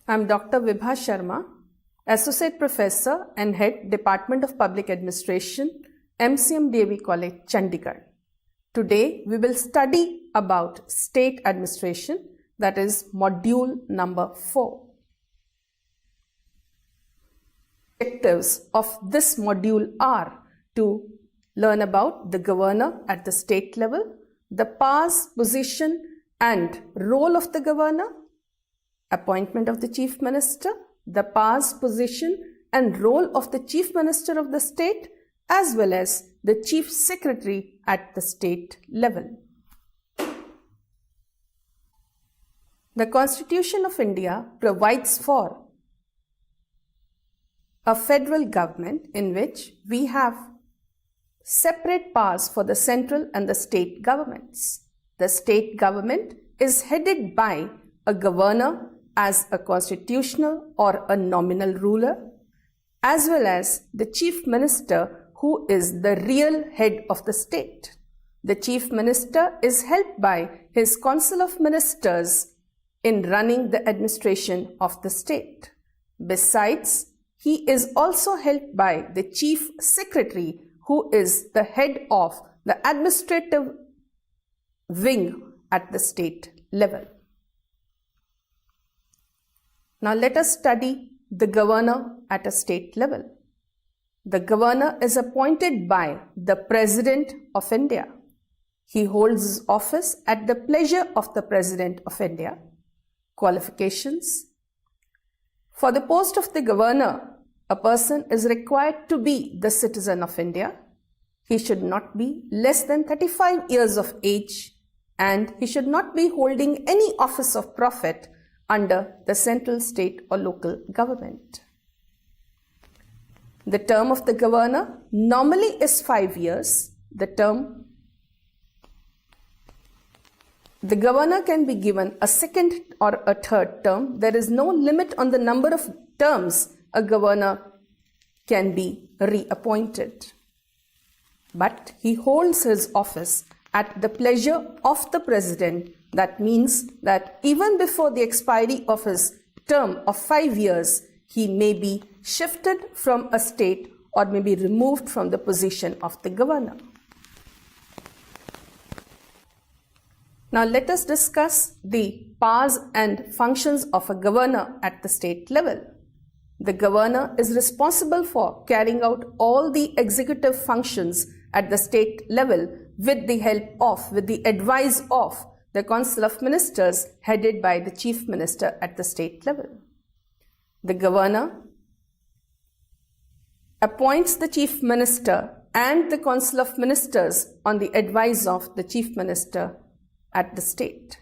I'm Dr. Vibha Sharma, Associate Professor and Head, Department of Public Administration, MCM DAV College, Chandigarh. Today, we will study about state administration, that is module number 4. Objectives of this module are to learn about the governor at the state level, the powers, position and role of the governor, appointment of the chief minister, the powers, position and role of the chief minister of the state, as well as the chief secretary at the state level. The Constitution of India provides for a federal government in which we have separate powers for the central and the state governments. The state government is headed by a governor as a constitutional or a nominal ruler, as well as the chief minister who is the real head of the state. The chief minister is helped by his council of ministers in running the administration of the state. Besides, he is also helped by the chief secretary who is the head of the administrative wing at the state level. Now let us study the governor at a state level. The governor is appointed by the President of India. He holds his office at the pleasure of the President of India. Qualifications: for the post of the governor, a person is required to be the citizen of India. He should not be less than 35 years of age and he should not be holding any office of profit under the central, state or local government. The term of the governor normally is 5 years. The governor can be given a second or a third term. There is no limit on the number of terms a governor can be reappointed. But he holds his office at the pleasure of the president. That means that even before the expiry of his term of 5 years, he may be shifted from a state or may be removed from the position of the governor. Now let us discuss the powers and functions of a governor at the state level. The governor is responsible for carrying out all the executive functions at the state level with the advice of the Council of Ministers headed by the Chief Minister at the state level. The governor appoints the Chief Minister and the Council of Ministers on the advice of the Chief Minister at the state.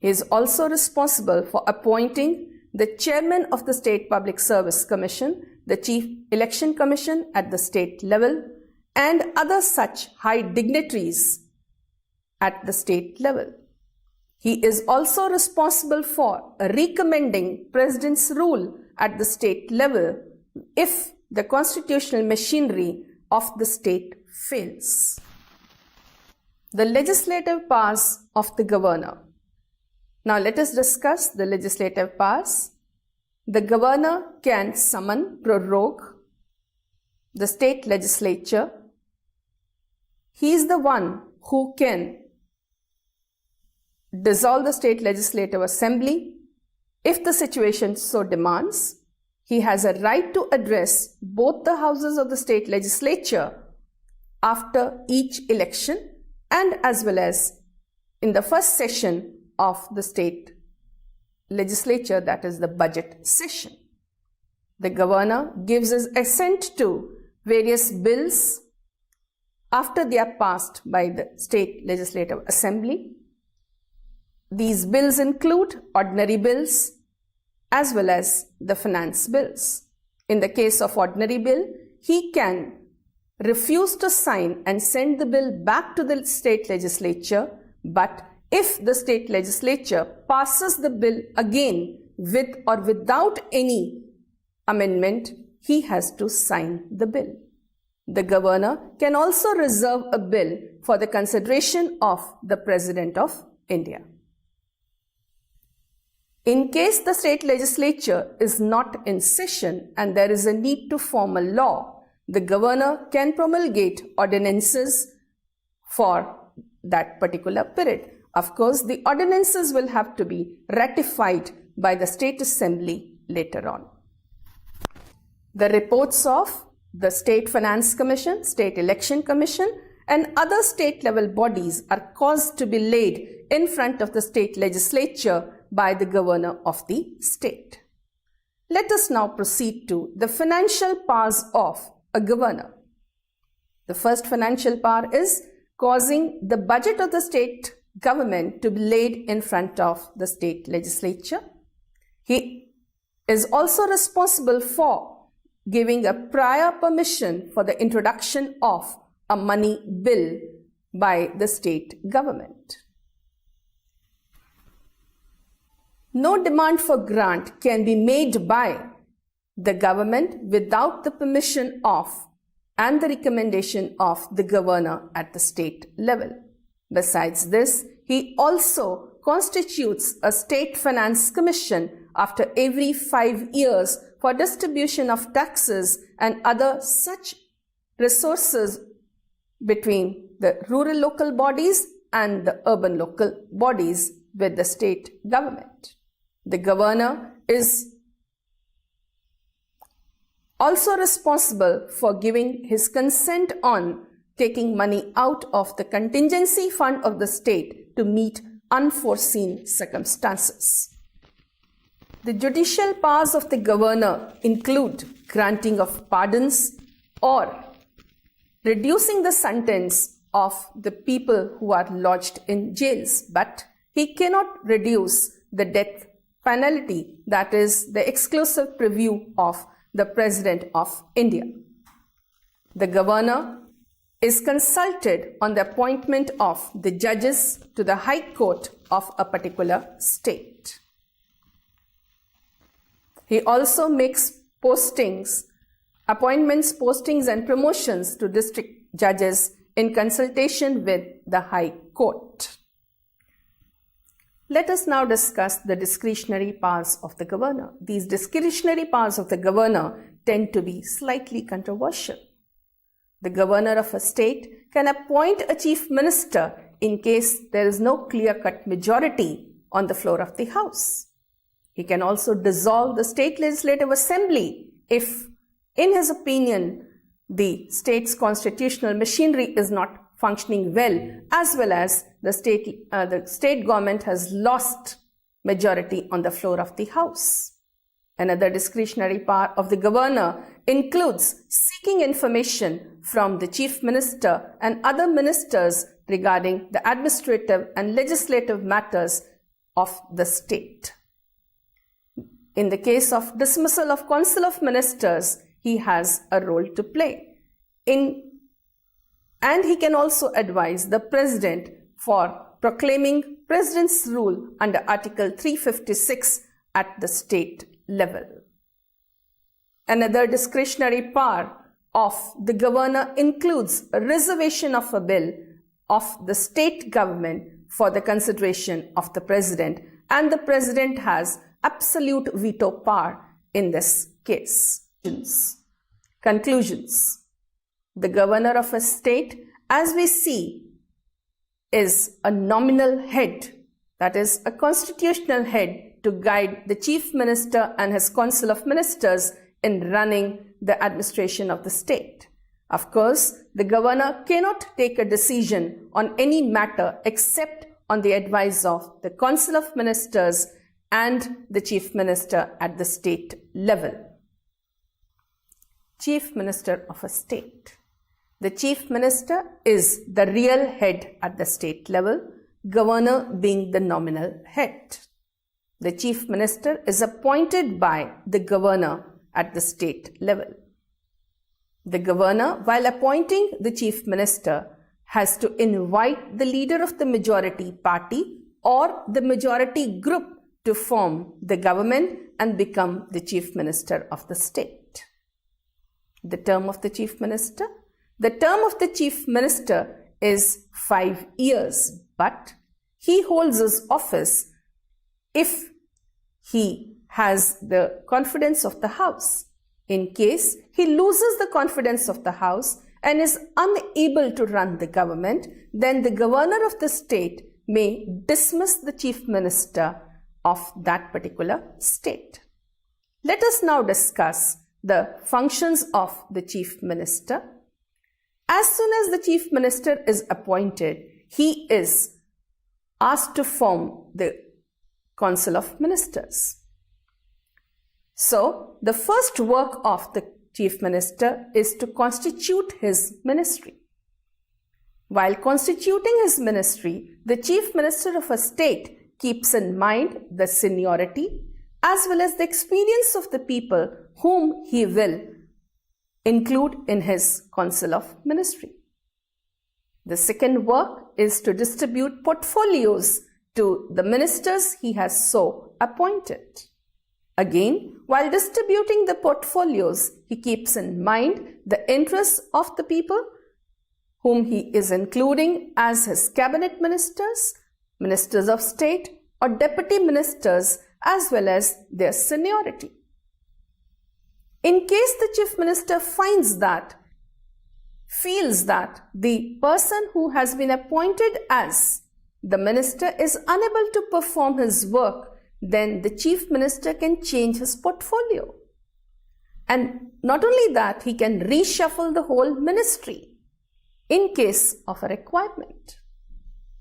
He is also responsible for appointing the Chairman of the State Public Service Commission, the Chief Election Commission at the state level, and other such high dignitaries at the state level. He is also responsible for recommending President's rule at the state level if the constitutional machinery of the state fails. The legislative powers of the governor. Now let us discuss the legislative powers. The governor can summon, prorogue the state legislature. He is the one who can dissolve the state legislative assembly if the situation so demands. He has a right to address both the houses of the state legislature after each election and as well as in the first session of the state legislature, that is the budget session. The governor gives his assent to various bills after they are passed by the state legislative assembly. These bills include ordinary bills as well as the finance bills. In the case of ordinary bill, he can refuse to sign and send the bill back to the state legislature, but if the state legislature passes the bill again with or without any amendment, he has to sign the bill. The governor can also reserve a bill for the consideration of the President of India. In case the state legislature is not in session and there is a need to form a law, the governor can promulgate ordinances for that particular period. Of course, the ordinances will have to be ratified by the State Assembly later on. The reports of the State Finance Commission, State Election Commission, and other state level bodies are caused to be laid in front of the state legislature by the governor of the state. Let us now proceed to the financial powers of a governor. The first financial power is causing the budget of the state government to be laid in front of the state legislature. He is also responsible for giving a prior permission for the introduction of a money bill by the state government. No demand for grant can be made by the government without the permission of and the recommendation of the governor at the state level. Besides this, he also constitutes a state finance commission after every 5 years for distribution of taxes and other such resources between the rural local bodies and the urban local bodies with the state government. The governor is also responsible for giving his consent on taking money out of the contingency fund of the state to meet unforeseen circumstances. The judicial powers of the governor include granting of pardons or reducing the sentence of the people who are lodged in jails, but he cannot reduce the death penalty, that is the exclusive purview of the President of India. The governor is consulted on the appointment of the judges to the High Court of a particular state. He also makes appointments, postings and promotions to district judges in consultation with the High Court. Let us now discuss the discretionary powers of the governor. These discretionary powers of the governor tend to be slightly controversial. The governor of a state can appoint a chief minister in case there is no clear-cut majority on the floor of the House. He can also dissolve the state legislative assembly if, in his opinion, the state's constitutional machinery is not functioning well as the state government has lost majority on the floor of the House. Another discretionary power of the governor includes seeking information from the chief minister and other ministers regarding the administrative and legislative matters of the state. In the case of dismissal of Council of Ministers, he has a role to play. And he can also advise the President for proclaiming President's rule under Article 356 at the state level. Another discretionary power of the governor includes a reservation of a bill of the state government for the consideration of the President, and the President has absolute veto power in this case. Conclusions. The governor of a state, as we see, is a nominal head, that is a constitutional head to guide the chief minister and his council of ministers in running the administration of the state. Of course, the governor cannot take a decision on any matter except on the advice of the council of ministers and the chief minister at the state level. Chief minister of a state. The chief minister is the real head at the state level, governor being the nominal head. The chief minister is appointed by the governor at the state level. The governor, while appointing the chief minister, has to invite the leader of the majority party or the majority group to form the government and become the chief minister of the state. The term of the chief minister. The term of the chief minister is 5 years, but he holds his office if he has the confidence of the House. In case he loses the confidence of the House and is unable to run the government, then the governor of the state may dismiss the chief minister of that particular state. Let us now discuss the functions of the chief minister. As soon as the chief minister is appointed, he is asked to form the Council of Ministers. So, the first work of the chief minister is to constitute his ministry. While constituting his ministry, the chief minister of a state keeps in mind the seniority as well as the experience of the people whom he will include in his Council of Ministry. The second work is to distribute portfolios to the ministers he has so appointed. Again, while distributing the portfolios, he keeps in mind the interests of the people whom he is including as his cabinet ministers, ministers of state, or deputy ministers, as well as their seniority. In case the chief minister feels that the person who has been appointed as the minister is unable to perform his work, then the chief minister can change his portfolio. And not only that, he can reshuffle the whole ministry in case of a requirement.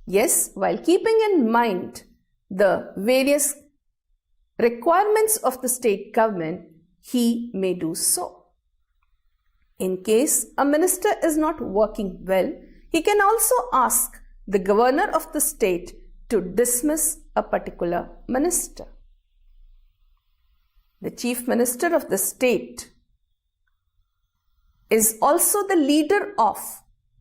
Yes, while keeping in mind the various requirements of the state government, he may do so. In case a minister is not working well, he can also ask the governor of the state to dismiss a particular minister. The chief minister of the state is also the leader of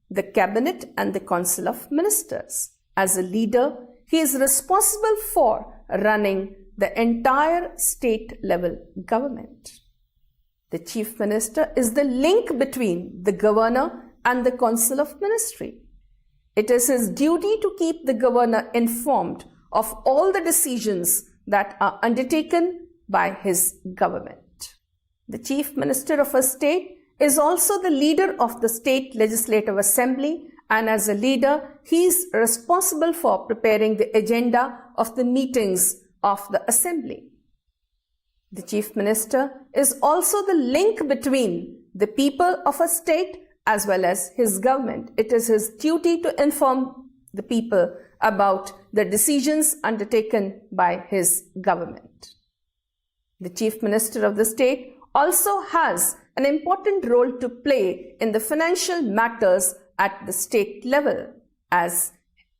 the cabinet and the council of ministers. As a leader, he is responsible for running the entire state level government. The chief minister is the link between the governor and the council of ministry. It is his duty to keep the governor informed of all the decisions that are undertaken by his government. The chief minister of a state is also the leader of the state legislative assembly, and as a leader, he is responsible for preparing the agenda of the meetings of the assembly. The chief minister is also the link between the people of a state as well as his government. It is his duty to inform the people about the decisions undertaken by his government. The chief minister of the state also has an important role to play in the financial matters at the state level, as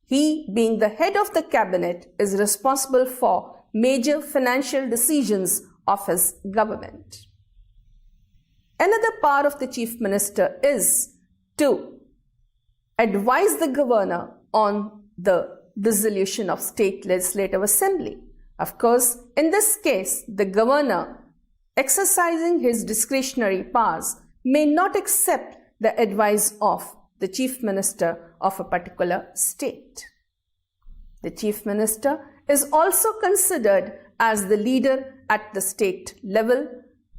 he, being the head of the cabinet, is responsible for major financial decisions of his government. Another part of the chief minister is to advise the governor on the dissolution of state legislative assembly. Of course, in this case, the governor, exercising his discretionary powers, may not accept the advice of the chief minister of a particular state. The chief minister is also considered as the leader at the state level.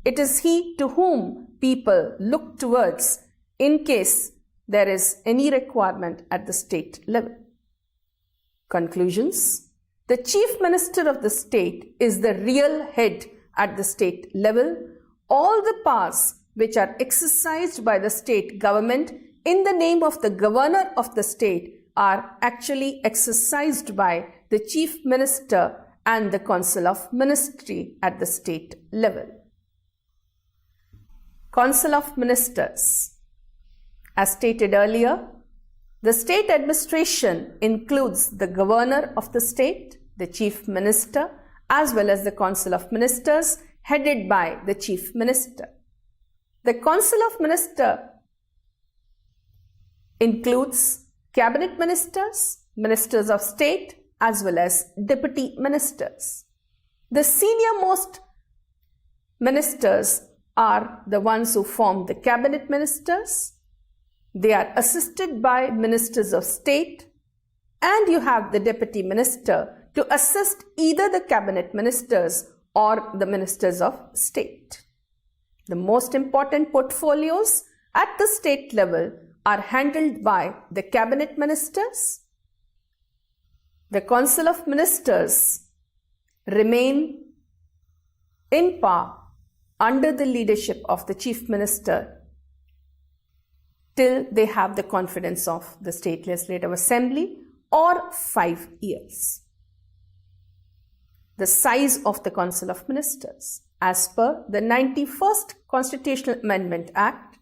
It is he to whom people look towards in case there is any requirement at the state level. Conclusions. The chief minister of the state is the real head at the state level. All the powers which are exercised by the state government in the name of the governor of the state are actually exercised by the chief minister and the council of ministry at the state level. Council of Ministers. As stated earlier, the state administration includes the governor of the state, the chief minister, as well as the council of ministers headed by the chief minister. The council of ministers includes cabinet ministers, ministers of state, as well as deputy ministers. The senior-most ministers are the ones who form the cabinet ministers. They are assisted by ministers of state, and you have the deputy minister to assist either the cabinet ministers or the ministers of state. The most important portfolios at the state level are handled by the cabinet ministers. The Council of Ministers remain in power under the leadership of the Chief Minister till they have the confidence of the State Legislative Assembly or 5 years. The size of the Council of Ministers. As per the 91st Constitutional Amendment Act,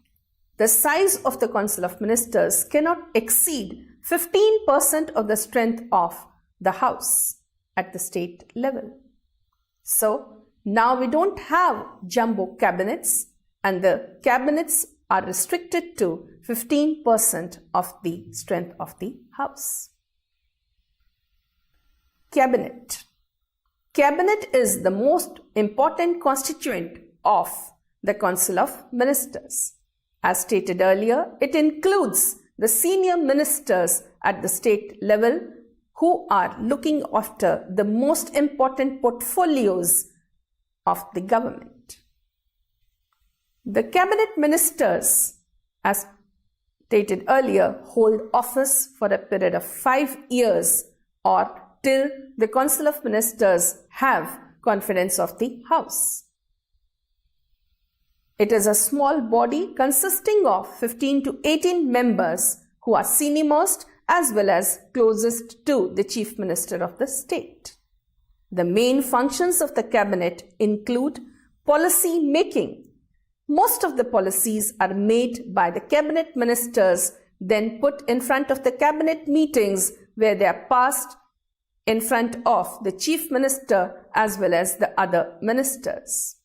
the size of the Council of Ministers cannot exceed 15% of the strength of the House at the state level. So, now we don't have jumbo cabinets, and the cabinets are restricted to 15% of the strength of the House. Cabinet. Cabinet is the most important constituent of the Council of Ministers. As stated earlier, it includes the senior ministers at the state level who are looking after the most important portfolios of the government. The cabinet ministers, as stated earlier, hold office for a period of 5 years or till the Council of Ministers have confidence of the House. It is a small body consisting of 15 to 18 members who are senior most as well as closest to the Chief Minister of the state. The main functions of the cabinet include policy making. Most of the policies are made by the cabinet ministers, then put in front of the cabinet meetings where they are passed in front of the Chief Minister as well as the other ministers.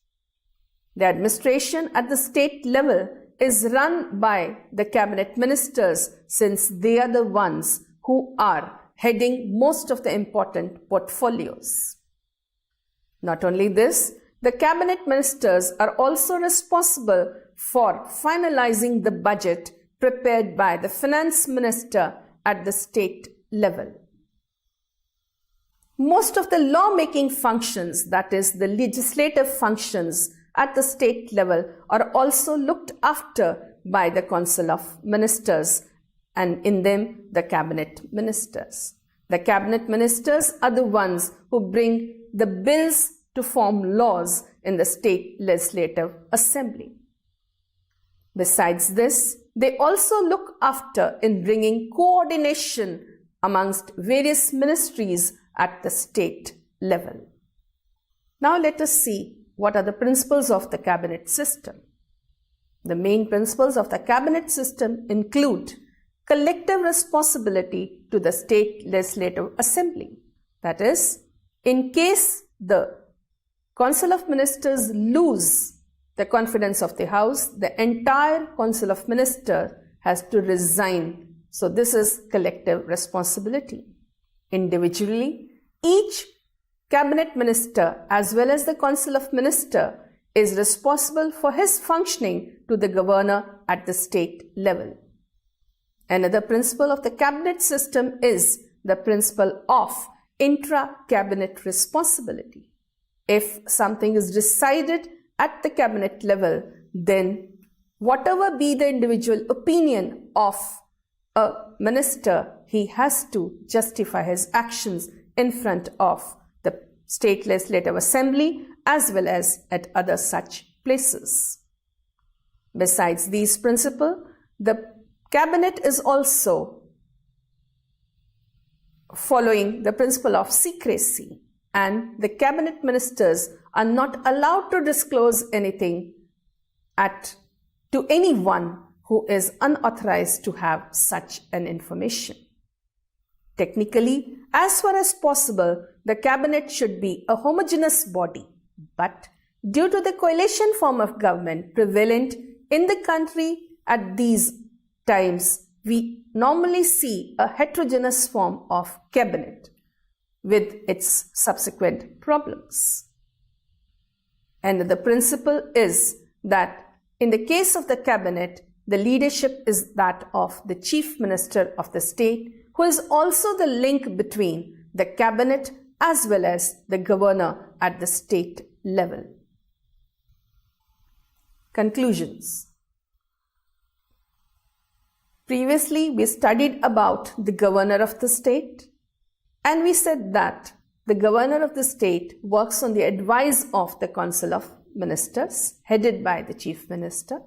The administration at the state level is run by the cabinet ministers since they are the ones who are heading most of the important portfolios. Not only this, the cabinet ministers are also responsible for finalizing the budget prepared by the finance minister at the state level. Most of the lawmaking functions, that is the legislative functions at the state level, are also looked after by the Council of Ministers, and in them the cabinet ministers. The cabinet ministers are the ones who bring the bills to form laws in the State Legislative Assembly. Besides this, they also look after in bringing coordination amongst various ministries at the state level. Now let us see what are the principles of the cabinet system. The main principles of the cabinet system include collective responsibility to the State Legislative Assembly. That is, in case the Council of Ministers lose the confidence of the House, the entire Council of Ministers has to resign. So this is collective responsibility. Individually, each cabinet minister as well as the Council of Ministers is responsible for his functioning to the governor at the state level. Another principle of the cabinet system is the principle of intra-cabinet responsibility. If something is decided at the cabinet level, then whatever be the individual opinion of a minister, he has to justify his actions in front of the State Legislative Assembly as well as at other such places. Besides these principles, the cabinet is also following the principle of secrecy, and the cabinet ministers are not allowed to disclose anything to anyone who is unauthorized to have such an information. Technically, as far as possible, the cabinet should be a homogeneous body, but due to the coalition form of government prevalent in the country at these times, we normally see a heterogeneous form of cabinet with its subsequent problems. And the principle is that in the case of the cabinet, the leadership is that of the Chief Minister of the state, who is also the link between the cabinet as well as the governor at the state level. Conclusions. Previously, we studied about the governor of the state, and we said that the governor of the state works on the advice of the Council of Ministers, headed by the Chief Minister.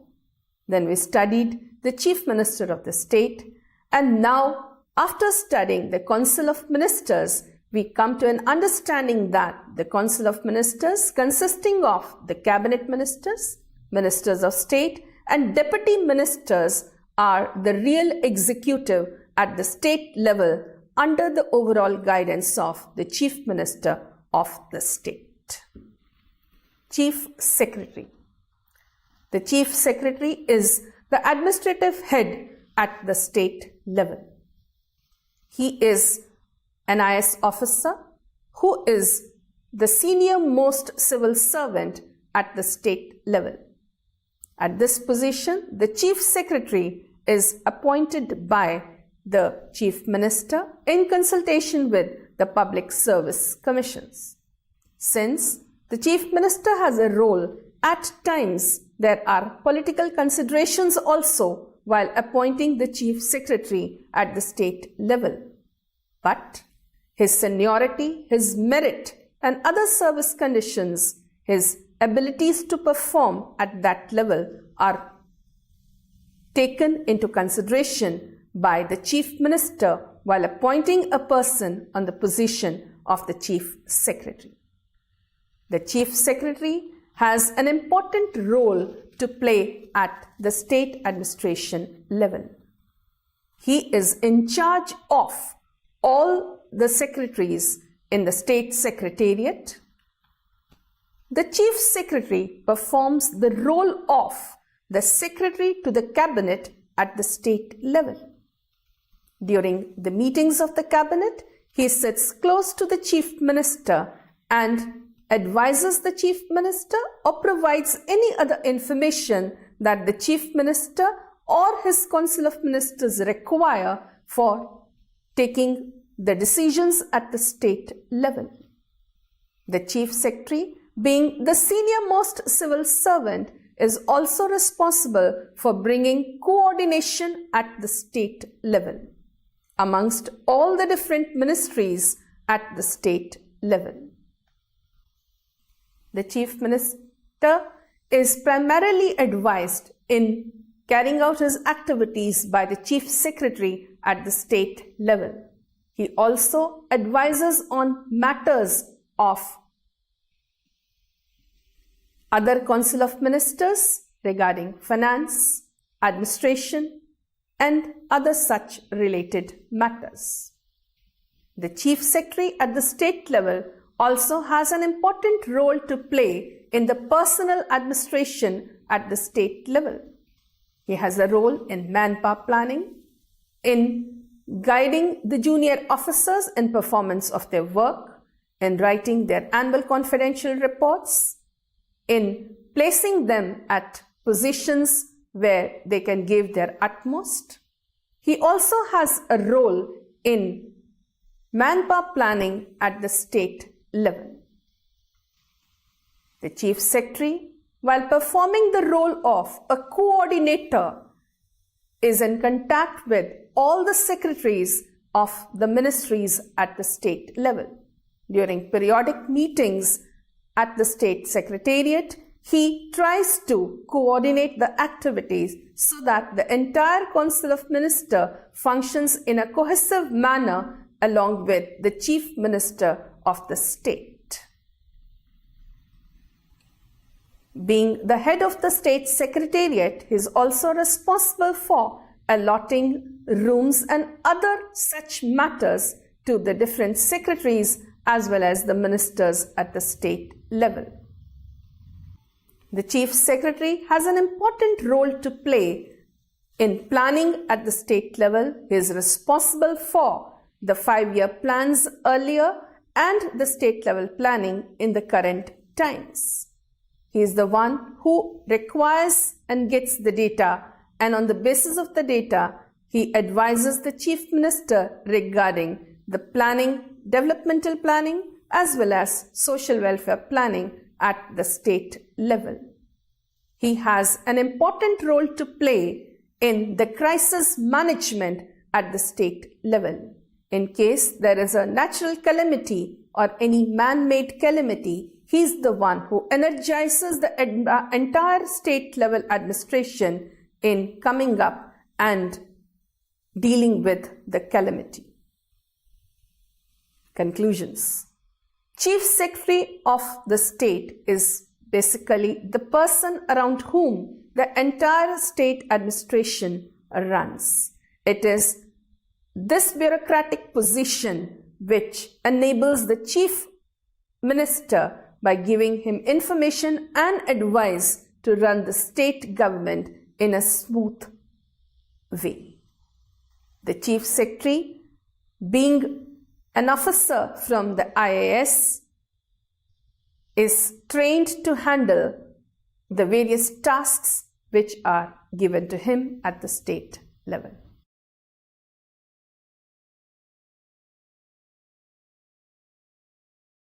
Then we studied the Chief Minister of the state, and now, after studying the Council of Ministers, we come to an understanding that the Council of Ministers, consisting of the Cabinet Ministers, Ministers of State, and Deputy Ministers, are the real executive at the state level under the overall guidance of the Chief Minister of the state. Chief Secretary. The Chief Secretary is the administrative head at the state level. He is an IS officer who is the senior most civil servant at the state level. At this position, the Chief Secretary is appointed by the Chief Minister in consultation with the Public Service Commissions. Since the Chief Minister has a role, at times there are political considerations also while appointing the Chief Secretary at the state level. But his seniority, his merit, and other service conditions, his abilities to perform at that level are taken into consideration by the Chief Minister while appointing a person on the position of the Chief Secretary. The Chief Secretary has an important role to play at the state administration level. He is in charge of all the secretaries in the state secretariat. The Chief Secretary performs the role of the Secretary to the Cabinet at the state level. During the meetings of the Cabinet, he sits close to the Chief Minister and advises the Chief Minister or provides any other information that the Chief Minister or his Council of Ministers require for taking the decisions at the state level. The Chief Secretary, being the senior most civil servant, is also responsible for bringing coordination at the state level amongst all the different ministries at the state level. The Chief Minister is primarily advised in carrying out his activities by the Chief Secretary at the state level. He also advises on matters of other Council of Ministers regarding finance, administration, and other such related matters. The Chief Secretary at the state level also has an important role to play in the personal administration at the state level. He has a role in manpower planning, in guiding the junior officers in performance of their work, in writing their annual confidential reports, in placing them at positions where they can give their utmost. He also has a role in manpower planning at the state level. The Chief Secretary, while performing the role of a coordinator, is in contact with all the secretaries of the ministries at the state level. During periodic meetings at the state secretariat, he tries to coordinate the activities so that the entire Council of Ministers functions in a cohesive manner along with the Chief Minister of the state. Being the head of the state secretariat, he is also responsible for allotting rooms and other such matters to the different secretaries as well as the ministers at the state level. The Chief Secretary has an important role to play in planning at the state level. He is responsible for the 5-year plans earlier and the state level planning in the current times. He is the one who requires and gets the data, and on the basis of the data, he advises the Chief Minister regarding the planning, developmental planning, as well as social welfare planning at the state level. He has an important role to play in the crisis management at the state level. In case there is a natural calamity or any man-made calamity, he is the one who energizes the entire state level administration in coming up and dealing with the calamity. Conclusions. Chief Secretary of the state is basically the person around whom the entire state administration runs. It is this bureaucratic position which enables the Chief Minister by giving him information and advice to run the state government in a smooth way. The Chief Secretary, being an officer from the IAS, is trained to handle the various tasks which are given to him at the state level.